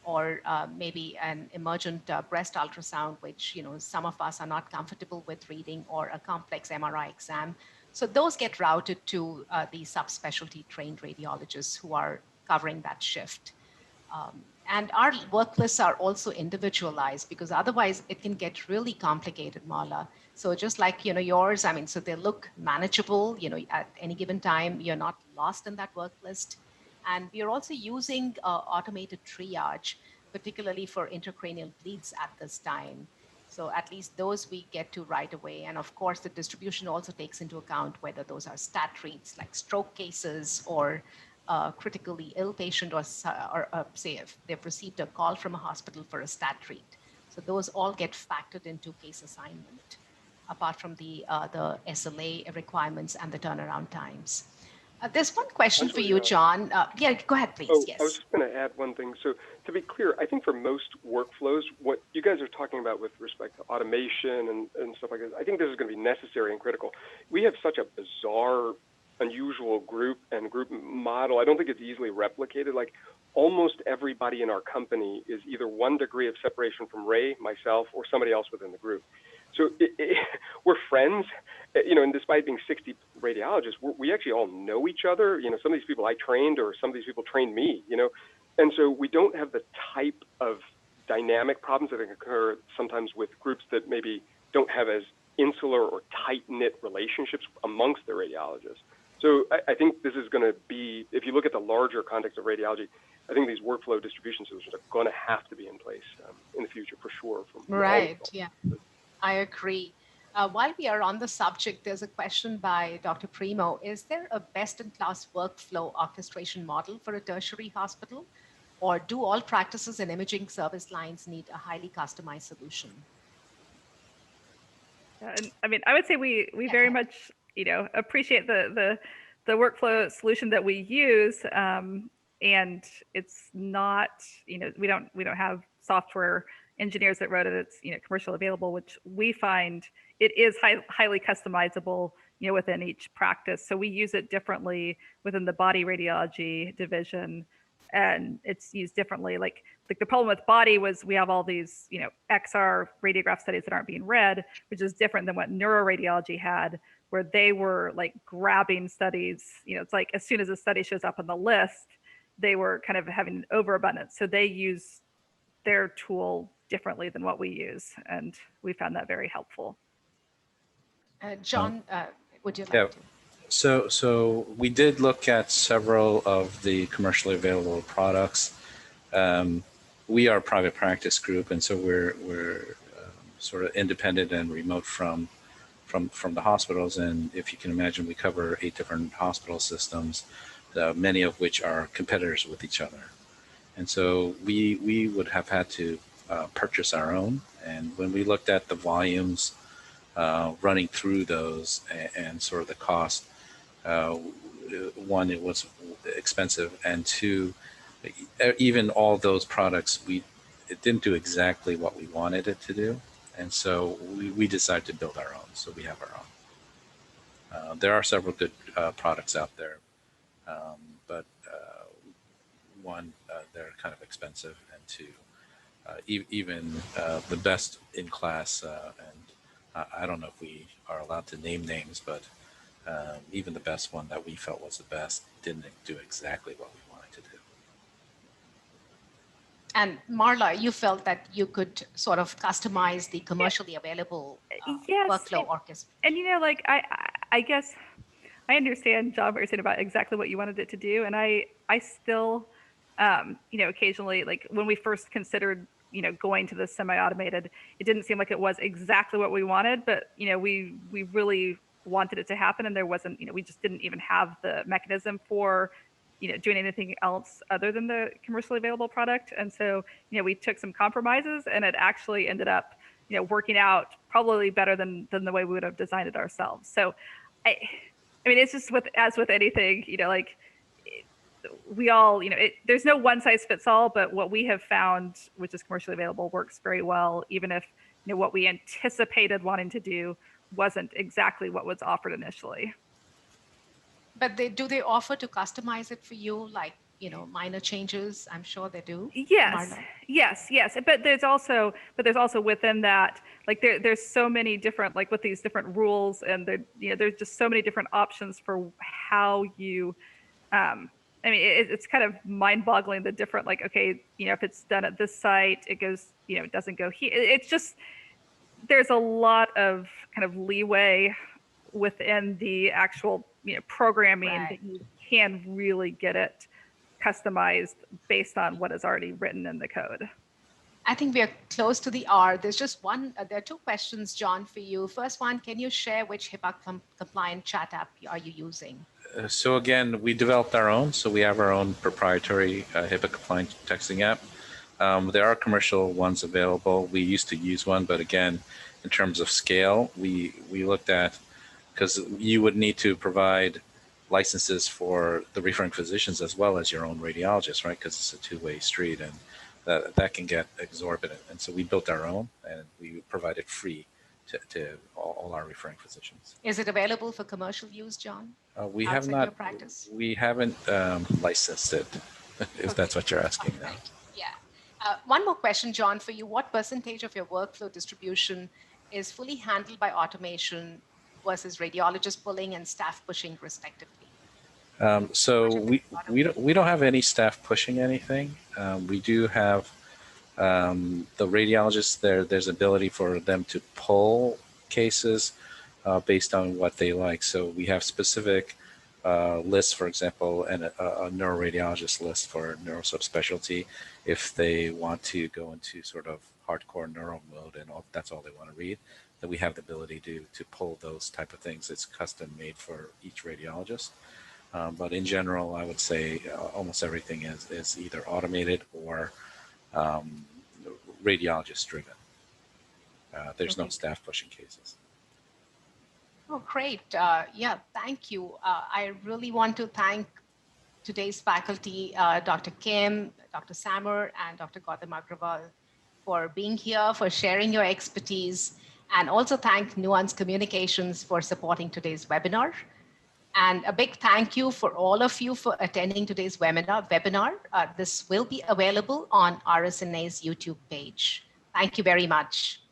[SPEAKER 1] or maybe an emergent breast ultrasound, which some of us are not comfortable with reading, or a complex MRI exam. So those get routed to the subspecialty trained radiologists who are covering that shift. And our work lists are also individualized, because otherwise it can get really complicated, Marla. So just like yours, I mean, so they look manageable. At any given time, you're not lost in that work list. And we are also using automated triage, particularly for intracranial bleeds at this time. So at least those we get to right away. And of course, the distribution also takes into account whether those are stat reads like stroke cases, or critically ill patient, or say if they've received a call from a hospital for a stat read. So those all get factored into case assignment, apart from the SLA requirements and the turnaround times. There's one question for you, John. Yeah, go ahead, please.
[SPEAKER 3] Oh,
[SPEAKER 1] yes.
[SPEAKER 3] I was just going to add one thing. So to be clear, I think for most workflows, what you guys are talking about with respect to automation and stuff like that, I think this is going to be necessary and critical. We have such a bizarre, unusual group and group model. I don't think it's easily replicated. Like almost everybody in our company is either one degree of separation from Ray, myself, or somebody else within the group. So we're friends, and despite being 60 radiologists, we actually all know each other. Some of these people I trained, or some of these people trained me, and so we don't have the type of dynamic problems that occur sometimes with groups that maybe don't have as insular or tight-knit relationships amongst the radiologists. So I think this is going to be, if you look at the larger context of radiology, I think these workflow distribution solutions are going to have to be in place in the future for sure.
[SPEAKER 1] Right, yeah. I agree. While we are on the subject, there's a question by Dr. Primo. Is there a best-in-class workflow orchestration model for a tertiary hospital? Or do all practices and imaging service lines need a highly customized solution?
[SPEAKER 4] And I mean, I would say we very much, appreciate the workflow solution that we use. And it's not, we don't have software engineers that wrote it. It's commercially available, which we find it is highly customizable within each practice. So we use it differently within the body radiology division, and it's used differently. Like the problem with body was we have all these XR radiograph studies that aren't being read, which is different than what neuroradiology had, where they were like grabbing studies. It's like as soon as a study shows up on the list, they were kind of having an overabundance. So they use their tool differently than what we use, and we found that very helpful.
[SPEAKER 1] John, would you like to?
[SPEAKER 2] So we did look at several of the commercially available products. We are a private practice group, and so we're sort of independent and remote from the hospitals. And if you can imagine, we cover 8 different hospital systems, many of which are competitors with each other. And so we would have had to purchase our own. And when we looked at the volumes running through those and sort of the cost, one, it was expensive, and two, even all those products, it didn't do exactly what we wanted it to do. And so we decided to build our own. So we have our own. There are several good products out there, but one, they're kind of expensive, and two, even the best in class, and I don't know if we are allowed to name names, but even the best one that we felt was the best didn't do exactly what we wanted to do.
[SPEAKER 1] And Marla, you felt that you could sort of customize the commercially available workflow orchestration.
[SPEAKER 4] And like I guess I understand, John, what you're saying about exactly what you wanted it to do, and I still, occasionally, like when we first considered going to the semi-automated, it didn't seem like it was exactly what we wanted, but we really wanted it to happen, and there wasn't, we just didn't even have the mechanism for doing anything else other than the commercially available product. And so we took some compromises, and it actually ended up working out probably better than the way we would have designed it ourselves. So I mean, it's just as with anything, like we all, there's no one size fits all, but what we have found, which is commercially available, works very well, even if what we anticipated wanting to do wasn't exactly what was offered initially.
[SPEAKER 1] But do they offer to customize it for you, like minor changes? I'm sure they do.
[SPEAKER 4] Yes,
[SPEAKER 1] Marla.
[SPEAKER 4] yes. But there's also within that, like there's so many different, like with these different rules, and there's just so many different options for how you. I mean, it's kind of mind-boggling, the different, like, okay, if it's done at this site, it goes, it doesn't go here. It's just, there's a lot of kind of leeway within the actual, programming,
[SPEAKER 1] Right.
[SPEAKER 4] that you can really get it customized based on what is already written in the code.
[SPEAKER 1] I think we are close to the hour. There's just one, there are two questions, John, for you. First one, can you share which Hipaa compliant chat app are you using?
[SPEAKER 2] So again, we developed our own. So we have our own proprietary HIPAA compliant texting app. There are commercial ones available. We used to use one, but again, in terms of scale, we looked at, because you would need to provide licenses for the referring physicians as well as your own radiologists, right? Because it's a two-way street, and that can get exorbitant. And so we built our own, and we provide it free to all our referring physicians.
[SPEAKER 1] Is it available for commercial use, John?
[SPEAKER 2] We
[SPEAKER 1] outside
[SPEAKER 2] have not.
[SPEAKER 1] Your practice?
[SPEAKER 2] We haven't licensed it, if that's what you're asking now.
[SPEAKER 1] Right. Yeah. One more question, John, for you. What percentage of your workflow distribution is fully handled by automation versus radiologist pulling and staff pushing, respectively?
[SPEAKER 2] So we don't have any staff pushing anything. We do have the radiologists. There's ability for them to pull cases based on what they like. So we have specific lists, for example, and a neuroradiologist list for neuro subspecialty if they want to go into sort of hardcore neuro mode and that's all they want to read. That we have the ability to pull those type of things. It's custom made for each radiologist. But in general, I would say almost everything is either automated or radiologist driven. There's no staff pushing cases.
[SPEAKER 1] Oh, great. Yeah, thank you. I really want to thank today's faculty, Dr. Kim, Dr. Sammer, and Dr. Gautam Agrawal for being here, for sharing your expertise, and also thank Nuance Communications for supporting today's webinar. And a big thank you for all of you for attending today's webinar. This will be available on RSNA's YouTube page. Thank you very much.